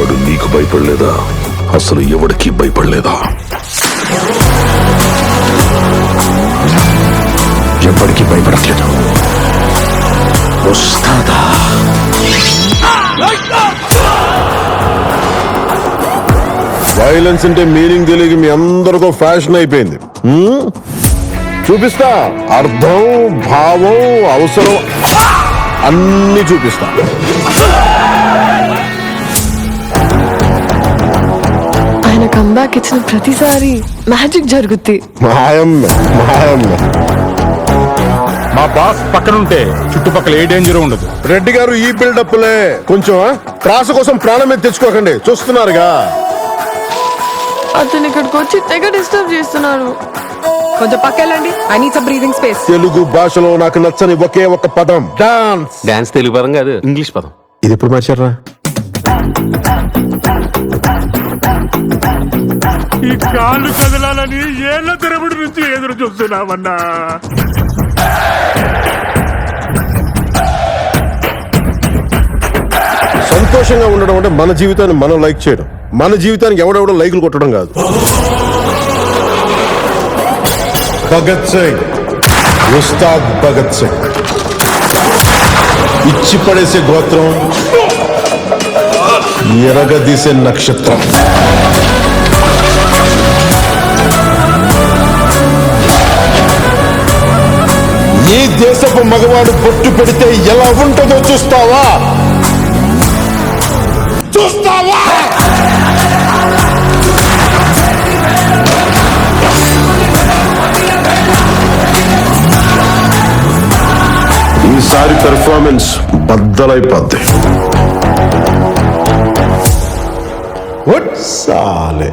వాడు నీకు భయపడలేదా? అసలు ఎవడికి భయపడలేదా? ఎప్పటికీ భయపడట్లేదు. వస్తాదా? వైలెన్స్ అంటే మీనింగ్ తెలియక మీ అందరితో ఫ్యాషన్ అయిపోయింది. చూపిస్తా. అర్థం, భావం, అవసరం అన్ని చూపిస్తా. ఆయన కంబ్యాక్ ఇచ్చిన ప్రతిసారి మ్యాజిక్ జరుగుద్ది. మాయమ్మే మాయమ్మే. మా బాస్ పక్కనుంటే చుట్టుపక్కల ఏ డేంజర్ ఉండదు. రెడ్డి గారు ఈ బిల్డప్లే కొంచెం త్రాసు కోసం ప్రాణం మీద తెచ్చుకోకండి. చూస్తున్నారుగా అతను ఇక్కడికి వచ్చి తెగ డిస్టర్బ్ చేస్తున్నాడు. కొంచెం పక్కెళ్ళండి. I need some breathing space. Telugu భాషలో నాకు నచ్చని ఒకే ఒక పదం డాన్స్. డాన్స్ తెలుగు పదం కాదు, ఇంగ్లీష్ పదం. ఇది ఎప్పుడు మార్చారా? ఈ కాళ్ళు కదలాలని ఏళ్ల తరబడి నుంచి ఎదురు చూస్తున్నామన్నా. సంతోషంగా ఉండడం అంటే మన జీవితాన్ని మనం లైక్ చేయడం, మన జీవితానికి ఎవడెవడో లైకులు కొట్టడం కాదు. భగత్ సింగ్, ఉస్తాద్ భగత్ సింగ్. ఇచ్చి పడేసే గోత్రం, ఎరగదీసే నక్షత్రం. ఈ దేశపు మగవాడు పొట్టు పెడితే ఎలా ఉంటుందో చూస్తావా? చూస్తావా? ఈసారి పెర్ఫార్మెన్స్ బద్దలైపోద్ది. సాలే